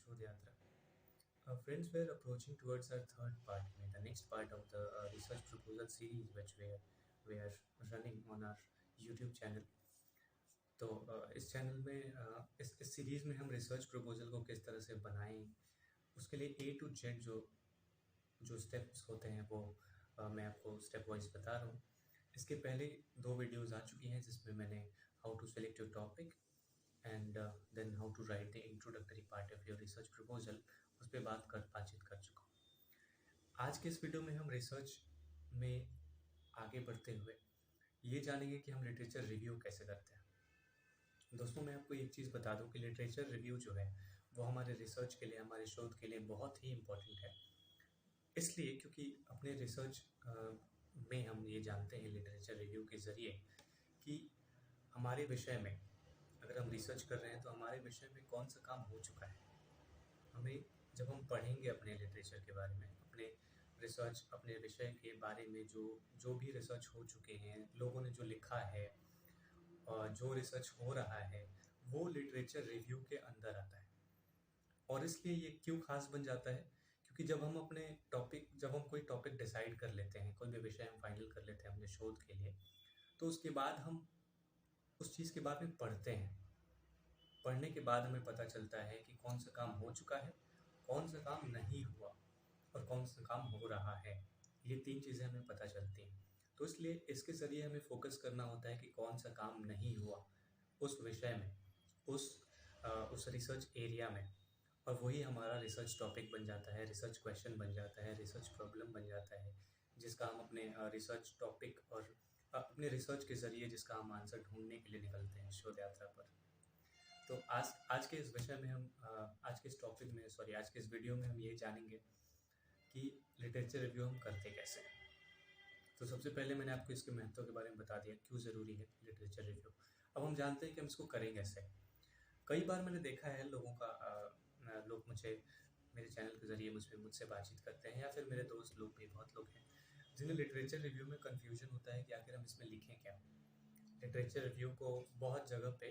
शोध यात्रा. Friends, we're approaching towards our third part, the next part of the research proposal series which we are running on our YouTube channel. तो इस channel में इस series में हम research proposal को किस तरह से बनाएं, उसके लिए A to Z जो स्टेप्स होते हैं वो मैं आपको स्टेप वाइज बता रहा हूँ. इसके पहले 2 वीडियोज़ आ चुकी हैं जिसमें मैंने how to select your topic and then how to write the introductory part of your research proposal, उस पर बातचीत कर चुका हूँ. आज के इस वीडियो में हम रिसर्च में आगे बढ़ते हुए ये जानेंगे कि हम लिटरेचर रिव्यू कैसे करते हैं. दोस्तों, मैं आपको एक चीज़ बता दूं कि लिटरेचर रिव्यू जो है वो हमारे रिसर्च के लिए, हमारे शोध के लिए बहुत ही इम्पोर्टेंट है. इसलिए क्योंकि अपने रिसर्च में हम ये जानते हैं लिटरेचर रिव्यू के ज़रिए कि हमारे विषय में अगर हम रिसर्च कर रहे हैं तो हमारे विषय में कौन सा काम हो चुका है. हमें जब हम पढ़ेंगे अपने लिटरेचर के बारे में, अपने रिसर्च, अपने विषय के बारे में जो भी रिसर्च हो चुके हैं, लोगों ने जो लिखा है और जो रिसर्च हो रहा है, वो लिटरेचर रिव्यू के अंदर आता है. और इसलिए ये क्यों खास बन जाता है, क्योंकि जब हम कोई टॉपिक डिसाइड कर लेते हैं, कोई भी विषय हम फाइनल कर लेते हैं अपने शोध के लिए, तो उसके बाद हम उस चीज़ के बारे में पढ़ते हैं. पढ़ने के बाद हमें पता चलता है कि कौन सा काम हो चुका है, कौन सा काम नहीं हुआ और कौन सा काम हो रहा है. ये 3 चीज़ें हमें पता चलती हैं. तो इसलिए इसके ज़रिए हमें फोकस करना होता है कि कौन सा काम नहीं हुआ उस विषय में, उस रिसर्च एरिया में, और वही हमारा रिसर्च टॉपिक बन जाता है, रिसर्च क्वेश्चन बन जाता है, रिसर्च प्रॉब्लम बन जाता है, जिसका हम अपने रिसर्च टॉपिक और अपने रिसर्च के ज़रिए जिसका हम आंसर ढूंढने के लिए निकलते हैं शोध यात्रा पर. तो आज के इस विषय में हम आज के इस वीडियो में हम ये जानेंगे कि लिटरेचर रिव्यू हम करते कैसे हैं. तो सबसे पहले मैंने आपको इसके महत्व के बारे में बता दिया, क्यों ज़रूरी है लिटरेचर रिव्यू. अब हम जानते हैं कि हम इसको करें कैसे. कई बार मैंने देखा है लोग मेरे चैनल के ज़रिए मुझसे बातचीत करते हैं, या फिर मेरे दोस्त लोग भी, बहुत लोग हैं जिन्हें लिटरेचर रिव्यू में कन्फ्यूजन होता है कि आखिर हम इसमें लिखें क्या. लिटरेचर रिव्यू को बहुत जगह पे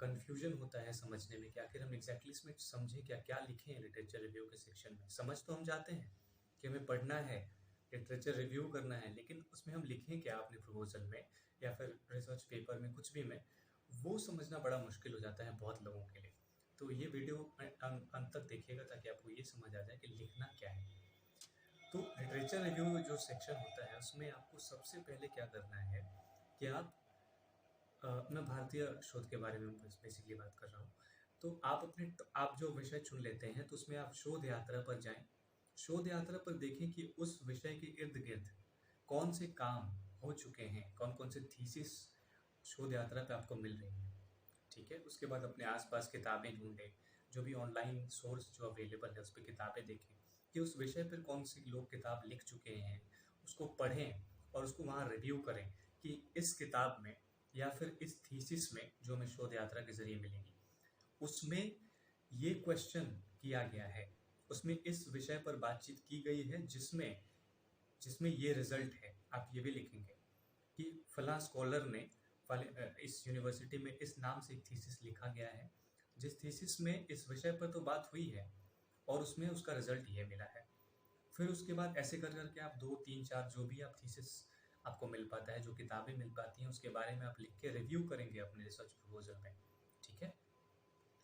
कन्फ्यूजन होता है समझने में कि आखिर हम एग्जैक्टली इसमें समझें क्या लिखें. लिटरेचर रिव्यू के सेक्शन में समझ तो हम जाते हैं कि हमें पढ़ना है, लिटरेचर रिव्यू करना है, लेकिन उसमें हम लिखें क्या अपने प्रपोजल में या फिर रिसर्च पेपर में, कुछ भी में, वो समझना बड़ा मुश्किल हो जाता है बहुत लोगों के लिए. तो ये वीडियो अंत तक देखिएगा ताकि आपको ये समझ आ जाए कि लिखना क्या है. तो लिटरेचर रिव्यू जो सेक्शन होता है उसमें आपको सबसे पहले क्या करना है कि मैं भारतीय शोध के बारे में बेसिकली बात कर रहा हूँ. तो आप जो विषय चुन लेते हैं तो उसमें आप शोध यात्रा पर जाएं. शोध यात्रा पर देखें कि उस विषय के इर्द गिर्द कौन से काम हो चुके हैं, कौन कौन से थीसिस शोध यात्रा पे आपको मिल रही हैं. ठीक है. उसके बाद अपने आसपास किताबें ढूंढें, जो भी ऑनलाइन सोर्स जो अवेलेबल है उस पर किताबें देखें कि उस विषय पर कौन सी लोग किताब लिख चुके हैं, उसको पढ़ें और उसको वहाँ रिव्यू करें कि इस किताब में या फिर इस थीसिस में जो हमें शोध यात्रा के ज़रिए मिलेगी, उसमें ये क्वेश्चन किया गया है, उसमें इस विषय पर बातचीत की गई है जिसमें ये रिजल्ट है. आप ये भी लिखेंगे कि फला स्कॉलर ने इस यूनिवर्सिटी में इस नाम से एक थीसिस लिखा गया है, जिस थीसिस में इस विषय पर तो बात हुई है और उसमें उसका रिजल्ट ये मिला है. फिर उसके बाद ऐसे कर करके आप 2, 3, 4 जो भी आप थीसिस आपको मिल पाता है, जो किताबें मिल पाती हैं, उसके बारे में आप लिख के रिव्यू करेंगे अपने रिसर्च प्रपोजल में. ठीक है.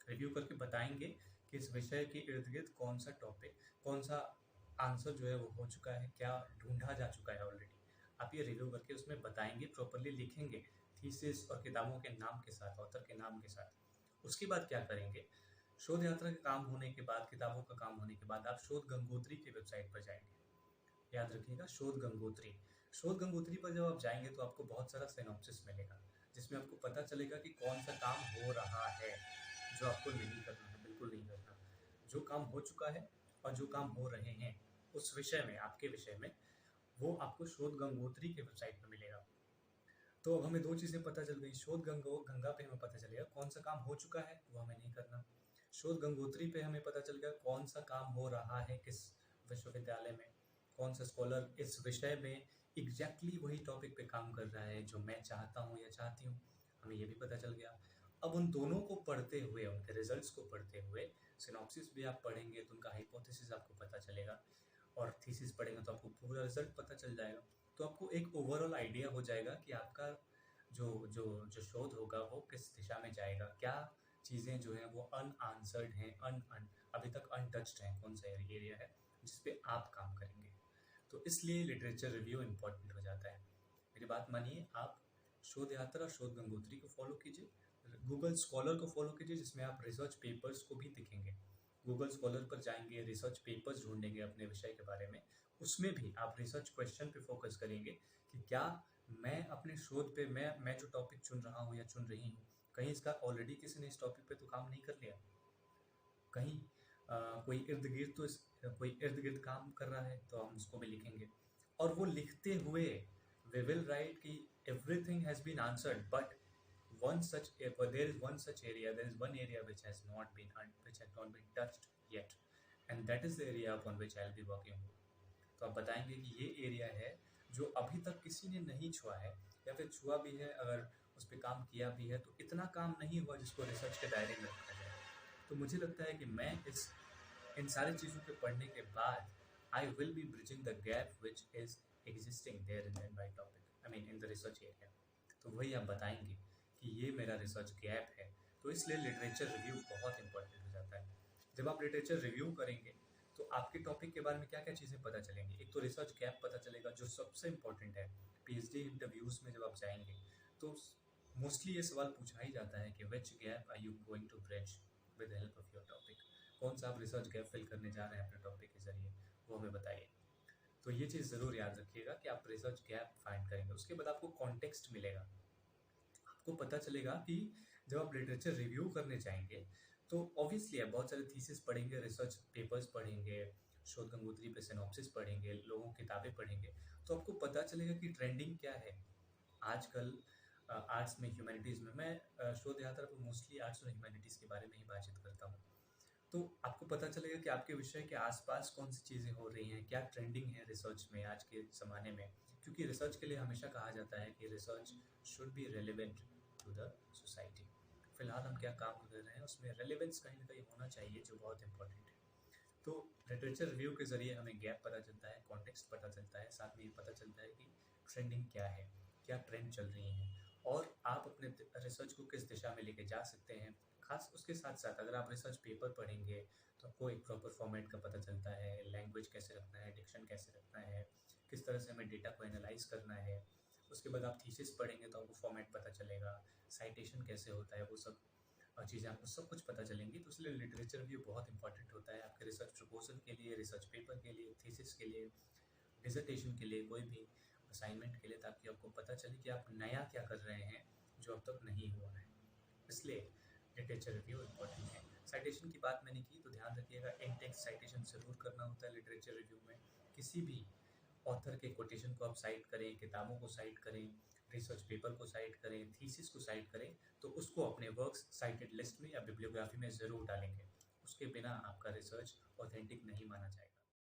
रिव्यू करके बताएंगे कि इस विषय के इर्द गिर्द कौन सा टॉपिक, कौन सा आंसर जो है वो हो चुका है, क्या ढूंढा जा चुका है ऑलरेडी. आप ये रिव्यू करके उसमें बताएंगे, प्रॉपरली लिखेंगे थीसिस और किताबों के नाम के साथ, ऑथर के नाम के साथ. उसके बाद क्या करेंगे, शोध यात्रा का काम होने के बाद, किताबों का काम होने के बाद आप शोध गंगोत्री की वेबसाइट पर जाएंगे. याद रखिएगा, शोध गंगोत्री पर जब आप जाएंगे तो आपको बहुत सारा सिनॉप्सिस मिलेगा, जिसमें आपको पता चलेगा कि कौन सा काम हो रहा है जो आपको नहीं करना है, बिल्कुल नहीं करना. जो काम हो चुका है और जो काम हो रहे हैं उस विषय में, आपके विषय में, वो आपको शोध गंगोत्री के वेबसाइट पर मिलेगा. तो अब हमें 2 चीज़ें पता चल गई. शोध गंगा पे हमें पता चलेगा कौन सा काम हो चुका है, वो हमें नहीं करना. शोध गंगोत्री पे हमें पता चल गया कौन सा काम हो रहा है, किस विश्वविद्यालय में, कौन सा स्कॉलर इस विषय में एग्जैक्टली वही टॉपिक पे काम कर रहा है जो मैं चाहता हूँ या चाहती हूँ, हमें ये भी पता चल गया. अब उन दोनों को पढ़ते हुए, उनके रिजल्ट्स को पढ़ते हुए, सिनॉप्सिस भी आप पढ़ेंगे तो उनका हाइपोथेसिस आपको पता चलेगा, और थीसिस पढ़ेंगे तो आपको पूरा रिजल्ट पता चल जाएगा। तो आपको एक ओवरऑल आइडिया हो जाएगा कि आपका जो जो जो शोध होगा वो किस दिशा में जाएगा, क्या चीज़ें जो हैं वो अनआंसर्ड हैं, अभी तक अनटच्ड हैं, कौन सा एरिया है जिस पे आप काम करेंगे। तो इसलिए लिटरेचर रिव्यू इम्पोर्टेंट हो जाता है। मेरी बात मानिए, आप शोध यात्रा शोध गंगोत्री को फॉलो कीजिए, गूगल स्कॉलर को फॉलो कीजिए जिसमें आप रिसर्च पेपर्स को भी दिखेंगे। गूगल स्कॉलर पर जाएंगे, रिसर्च पेपर्स ढूंढेंगे अपने विषय के बारे में, उसमें भी आप रिसर्च क्वेश्चन पे फोकस करेंगे कि क्या मैं अपने शोध पे, मैं जो टॉपिक चुन रहा हूँ या चुन रही हूँ, कहीं इसका ऑलरेडी किसी ने इस टॉपिक पे तो काम नहीं कर लिया, कहीं कोई इर्द गिर्द कोई इर्द गिर्द काम कर रहा है, तो हम उसको भी लिखेंगे। और वो लिखते हुए वी विल राइट कि everything has been answered, but there is one such area, there is one area which has not been touched yet, and that is the area upon which I'll be working. तो आप बताएंगे कि ये area है जो अभी तक किसी ने नहीं छुआ है, या फिर छुआ भी है, अगर उस पर काम किया भी है तो इतना काम नहीं हुआ जिसको रिसर्च के दायरे में रखा जाए। तो मुझे लगता है कि मैं इन सारी चीज़ों के पढ़ने के बाद I will be bridging the gap which is existing there in my topic, I mean in the research area. तो वही आप बताएंगे कि ये मेरा रिसर्च गैप है। तो इसलिए लिटरेचर रिव्यू बहुत इंपॉर्टेंट हो जाता है। जब आप लिटरेचर रिव्यू करेंगे तो आपके टॉपिक के बारे में क्या क्या चीज़ें पता चलेंगी। एक तो रिसर्च गैप पता चलेगा जो सबसे इम्पोर्टेंट है। पीएचडी इंटरव्यूज़ में जब आप जाएंगे तो मोस्टली ये सवाल पूछा ही जाता है कि which gap are you going to bridge with help of your topic, कौन सा आप रिसर्च गैप फिल करने जा रहे हैं अपने टॉपिक के जरिए, वो हमें बताइए। तो ये चीज़ ज़रूर याद रखिएगा कि आप रिसर्च गैप फाइंड करेंगे। उसके बाद आपको कॉन्टेक्स्ट मिलेगा, आपको पता चलेगा कि जब आप लिटरेचर रिव्यू करने जाएंगे तो ऑब्वियसली आप बहुत सारे थीसिस पढ़ेंगे, रिसर्च पेपर्स पढ़ेंगे, शोध गंगोत्री पे सिनॉप्सिस पढ़ेंगे, लोगों की किताबें पढ़ेंगे, तो आपको पता चलेगा कि ट्रेंडिंग क्या है आजकल आर्ट्स में, ह्यूमैनिटीज़ में। मैं शोध यात्रा पर मोस्टली आर्ट्स और ह्यूमैनिटीज़ के बारे में ही बातचीत करता हूँ। तो आपको पता चलेगा कि आपके विषय के आसपास कौन सी चीज़ें हो रही हैं, क्या ट्रेंडिंग है रिसर्च में आज के ज़माने में। क्योंकि रिसर्च के लिए हमेशा कहा जाता है कि research should be relevant to the society. फिलहाल हम क्या काम कर रहे हैं उसमें रेलिवेंस कहीं ना कहीं होना चाहिए, जो बहुत इंपॉर्टेंट है। तो लिटरेचर रिव्यू के ज़रिए हमें गैप पता चलता है, कॉन्टेक्स्ट पता चलता है, साथ में ये पता चलता है कि ट्रेंडिंग क्या है, क्या ट्रेंड चल रही हैं, और आप अपने रिसर्च को किस दिशा में लेके जा सकते हैं। खास उसके साथ साथ अगर आप रिसर्च पेपर पढ़ेंगे तो आपको एक प्रॉपर फॉर्मेट का पता चलता है, लैंग्वेज कैसे रखना है, डिक्शन कैसे रखना है, किस तरह से हमें डेटा को एनालाइज करना है। उसके बाद आप थीसिस पढ़ेंगे तो आपको फॉर्मेट पता चलेगा, साइटेशन कैसे होता है, वो सब चीज़ें आपको सब कुछ पता चलेंगी। तो इसलिए लिटरेचर रिव्यू बहुत इंपॉर्टेंट होता है आपके रिसर्च प्रपोजल के लिए, रिसर्च पेपर के लिए, थीसिस के लिए, डिसर्टेशन के लिए, कोई भी असाइनमेंट के लिए, ताकि आपको पता चले कि आप नया क्या कर रहे हैं जो अब तक नहीं हुआ है। इसलिए लिटरेचर रिव्यू इम्पोर्टेंट है। साइटेशन की बात मैंने की तो ध्यान रखिएगा, इन टेक्स्ट साइटेशन ज़रूर करना होता है लिटरेचर रिव्यू में। किसी भी ऑथर के कोटेशन को आप साइट करें, किताबों को साइट करें, रिसर्च पेपर को साइट करें, थीसिस को साइट करें, तो उसको अपने वर्क्स साइटेड लिस्ट में या बिब्लियोग्राफी में ज़रूर डालेंगे। उसके बिना आपका रिसर्च ऑथेंटिक नहीं माना जाएगा।